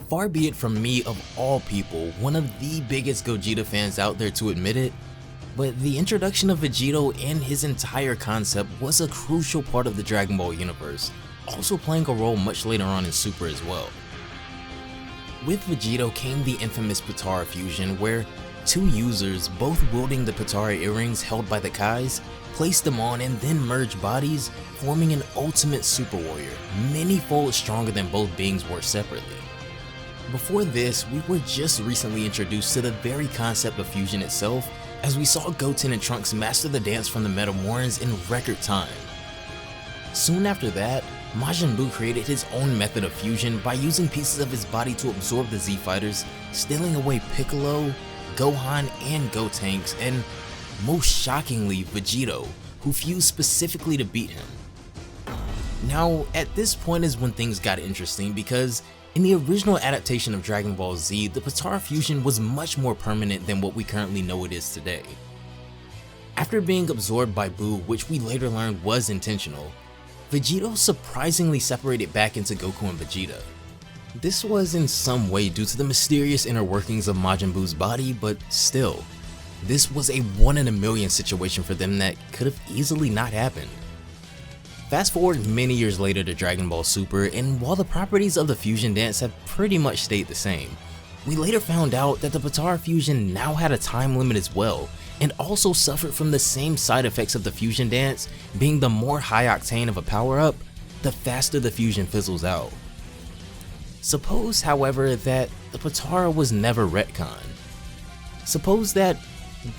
far be it from me of all people, one of the biggest Gogeta fans out there to admit it, but the introduction of Vegito and his entire concept was a crucial part of the Dragon Ball universe, also playing a role much later on in Super as well. With Vegito came the infamous Potara Fusion, where two users, both wielding the Potara earrings held by the Kais, placed them on and then merged bodies, forming an ultimate super warrior, many-fold stronger than both beings were separately. Before this, we were just recently introduced to the very concept of fusion itself, as we saw Goten and Trunks master the dance from the Metamorphs in record time. Soon after that, Majin Buu created his own method of fusion by using pieces of his body to absorb the Z Fighters, stealing away Piccolo, Gohan, and Gotenks, and most shockingly Vegito, who fused specifically to beat him. Now, at this point is when things got interesting, because in the original adaptation of Dragon Ball Z, the Potara Fusion was much more permanent than what we currently know it is today. After being absorbed by Buu, which we later learned was intentional, Vegito surprisingly separated back into Goku and Vegeta. This was in some way due to the mysterious inner workings of Majin Buu's body, but still, this was a 1 in a million situation for them that could have easily not happened. Fast forward many years later to Dragon Ball Super, and while the properties of the fusion dance have pretty much stayed the same, we later found out that the Potara Fusion now had a time limit as well, and also suffered from the same side effects of the fusion dance, being the more high octane of a power-up, the faster the fusion fizzles out. Suppose, however, that the Potara was never retconned. Suppose that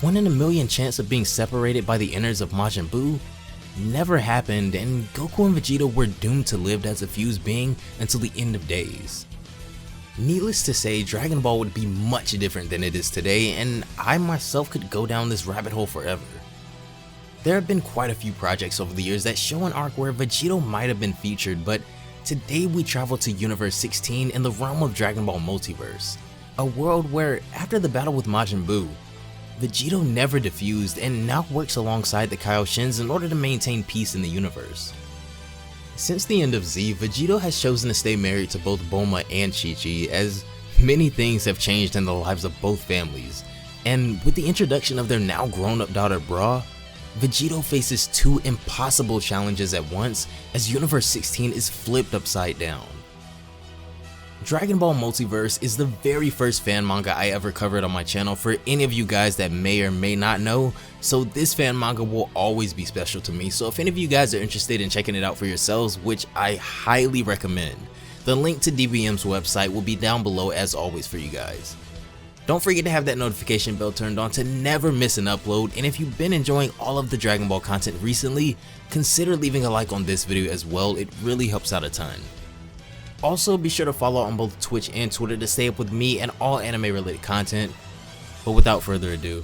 1 in a million chance of being separated by the innards of Majin Buu never happened, and Goku and Vegeta were doomed to live as a fused being until the end of days. Needless to say, Dragon Ball would be much different than it is today, and I myself could go down this rabbit hole forever. There have been quite a few projects over the years that show an arc where Vegito might have been featured, but today we travel to Universe 16 in the realm of Dragon Ball Multiverse, a world where, after the battle with Majin Buu, Vegito never defused and now works alongside the Kaioshins in order to maintain peace in the universe. Since the end of Z, Vegito has chosen to stay married to both Bulma and Chi-Chi, as many things have changed in the lives of both families, and with the introduction of their now grown-up daughter Bra, Vegito faces two impossible challenges at once as Universe 16 is flipped upside down. Dragon Ball Multiverse is the very first fan manga I ever covered on my channel for any of you guys that may or may not know, so this fan manga will always be special to me. So if any of you guys are interested in checking it out for yourselves, which I highly recommend, the link to DBM's website will be down below as always for you guys. Don't forget to have that notification bell turned on to never miss an upload, and if you've been enjoying all of the Dragon Ball content recently, consider leaving a like on this video as well. It really helps out a ton. Also, be sure to follow on both Twitch and Twitter to stay up with me and all anime related content. But without further ado,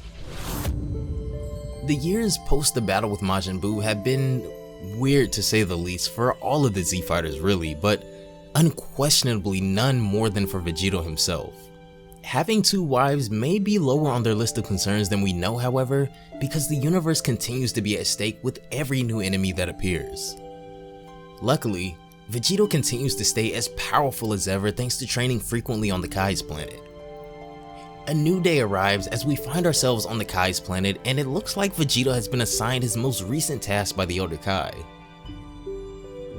the years post the battle with Majin Buu have been weird to say the least for all of the Z Fighters really, but unquestionably none more than for Vegito himself. Having two wives may be lower on their list of concerns than we know, however, because the universe continues to be at stake with every new enemy that appears. Luckily, Vegito continues to stay as powerful as ever thanks to training frequently on the Kai's planet. A new day arrives as we find ourselves on the Kai's planet, and it looks like Vegito has been assigned his most recent task by the Elder Kai.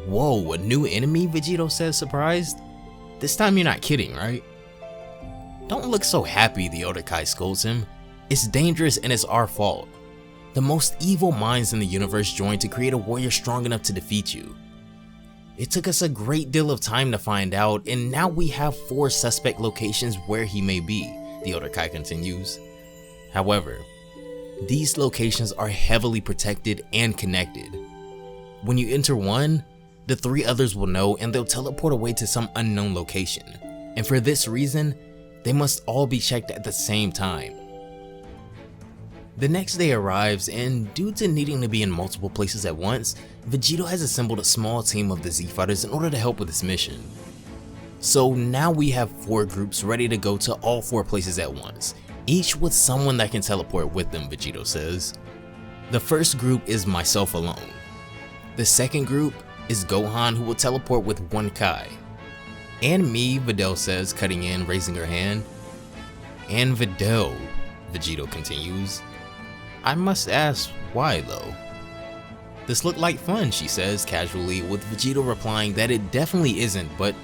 Whoa, a new enemy? Vegito says, surprised. This time you're not kidding, right? Don't look so happy, the Elder Kai scolds him. It's dangerous and it's our fault. The most evil minds in the universe joined to create a warrior strong enough to defeat you. It took us a great deal of time to find out, and now we have 4 suspect locations where he may be, the Elder Kai continues. However, these locations are heavily protected and connected. When you enter one, the 3 others will know and they'll teleport away to some unknown location, and for this reason, they must all be checked at the same time. The next day arrives, and due to needing to be in multiple places at once, Vegito has assembled a small team of the Z Fighters in order to help with this mission. So now we have 4 groups ready to go to all 4 places at once, each with someone that can teleport with them, Vegito says. The first group is myself alone. The second group is Gohan, who will teleport with 1 Kai. And me, Videl says, cutting in, raising her hand. And Videl, Vegito continues. I must ask, why though? This looked like fun, she says casually, with Vegito replying that it definitely isn't, but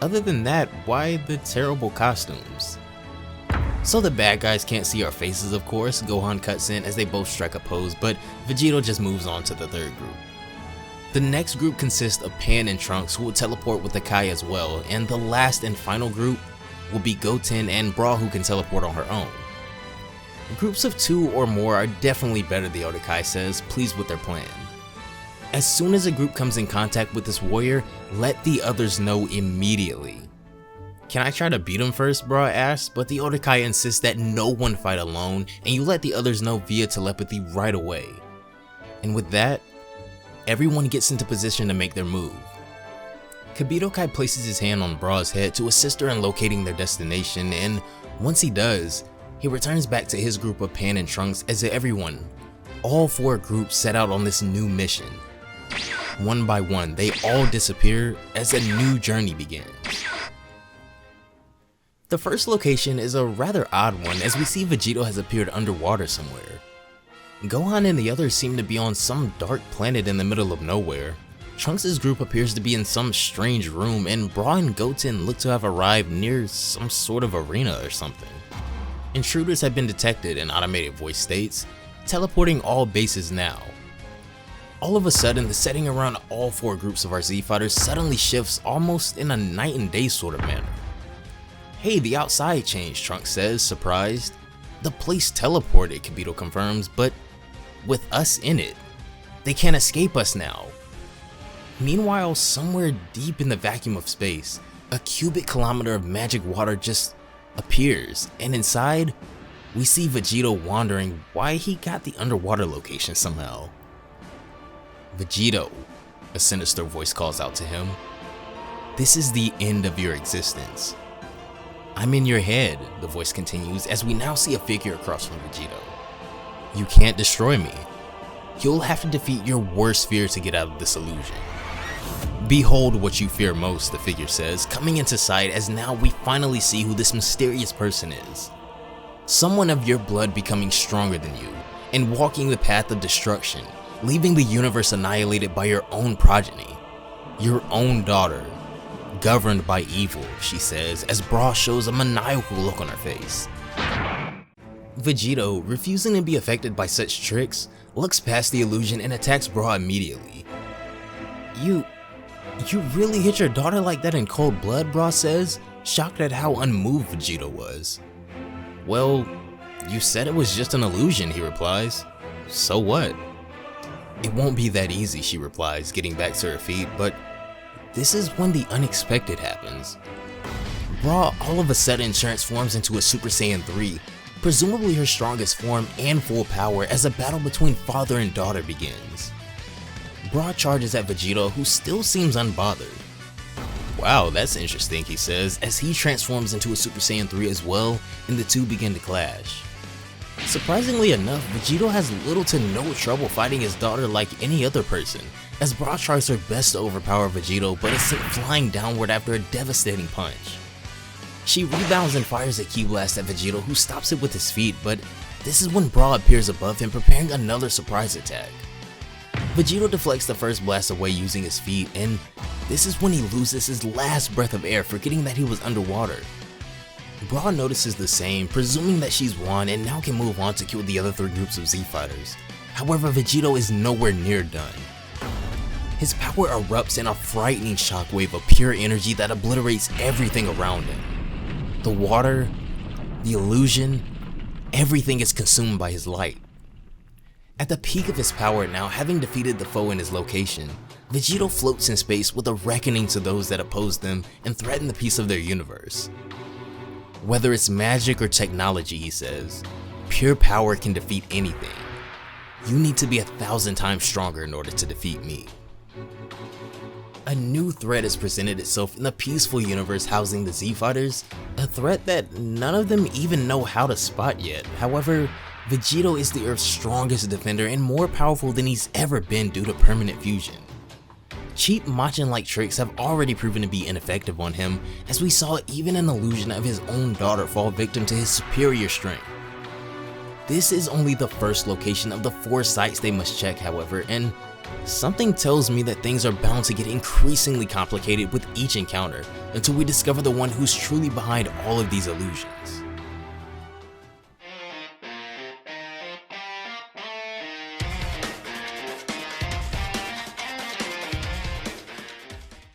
other than that, why the terrible costumes? So the bad guys can't see our faces, of course. Gohan cuts in as they both strike a pose, but Vegito just moves on to the third group. The next group consists of Pan and Trunks, who will teleport with the Kai as well, and the last and final group will be Goten and Bra, who can teleport on her own. Groups of 2 or more are definitely better, the Elder Kai says, pleased with their plan. As soon as a group comes in contact with this warrior, let the others know immediately. Can I try to beat him first, Bra asks, but the Elder Kai insists that no one fight alone and you let the others know via telepathy right away. And with that, everyone gets into position to make their move. Kibito Kai places his hand on Bra's head to assist her in locating their destination, and once he does, he returns back to his group of Pan and Trunks as everyone, all 4 groups, set out on this new mission. One by one, they all disappear as a new journey begins. The first location is a rather odd one, as we see Vegito has appeared underwater somewhere. Gohan and the others seem to be on some dark planet in the middle of nowhere. Trunks' group appears to be in some strange room, and Bra and Goten look to have arrived near some sort of arena or something. Intruders have been detected, an automated voice states, teleporting all bases now. All of a sudden, the setting around all 4 groups of our Z-Fighters suddenly shifts almost in a night and day sort of manner. Hey, the outside changed, Trunks says, surprised. The place teleported, Kibito confirms, but with us in it. They can't escape us now. Meanwhile, somewhere deep in the vacuum of space, a cubic kilometer of magic water just appears, and inside, we see Vegito wondering why he got the underwater location somehow. Vegito, a sinister voice calls out to him. This is the end of your existence. I'm in your head, the voice continues, as we now see a figure across from Vegito. You can't destroy me. You'll have to defeat your worst fear to get out of this illusion. Behold what you fear most, the figure says, coming into sight as now we finally see who this mysterious person is. Someone of your blood becoming stronger than you, and walking the path of destruction, leaving the universe annihilated by your own progeny. Your own daughter, governed by evil, she says, as Bra shows a maniacal look on her face. Vegito, refusing to be affected by such tricks, looks past the illusion and attacks Bra immediately. You really hit your daughter like that in cold blood, Bra says, shocked at how unmoved Vegito was. Well, you said it was just an illusion, he replies. So what? It won't be that easy, she replies, getting back to her feet, but this is when the unexpected happens. Bra all of a sudden transforms into a Super Saiyan 3, presumably her strongest form and full power, as a battle between father and daughter begins. Bra charges at Vegito, who still seems unbothered. Wow, that's interesting, he says, as he transforms into a Super Saiyan 3 as well, and the two begin to clash. Surprisingly enough, Vegito has little to no trouble fighting his daughter like any other person, as Bra tries her best to overpower Vegito but is sent flying downward after a devastating punch. She rebounds and fires a Ki Blast at Vegito, who stops it with his feet, but this is when Bra appears above him, preparing another surprise attack. Vegito deflects the first blast away using his feet, and this is when he loses his last breath of air, forgetting that he was underwater. Bra notices the same, presuming that she's won and now can move on to kill the other 3 groups of Z-Fighters. However, Vegito is nowhere near done. His power erupts in a frightening shockwave of pure energy that obliterates everything around him. The water, the illusion, everything is consumed by his light. At the peak of his power now, having defeated the foe in his location, Vegito floats in space with a reckoning to those that oppose them and threaten the peace of their universe. Whether it's magic or technology, he says, pure power can defeat anything. You need to be 1,000 times stronger in order to defeat me. A new threat has presented itself in the peaceful universe housing the Z-Fighters, a threat that none of them even know how to spot yet. However, Vegito is the Earth's strongest defender and more powerful than he's ever been due to permanent fusion. cheap Machin-like tricks have already proven to be ineffective on him, as we saw even an illusion of his own daughter fall victim to his superior strength. This is only the first location of the 4 sites they must check, however, and something tells me that things are bound to get increasingly complicated with each encounter until we discover the one who's truly behind all of these illusions.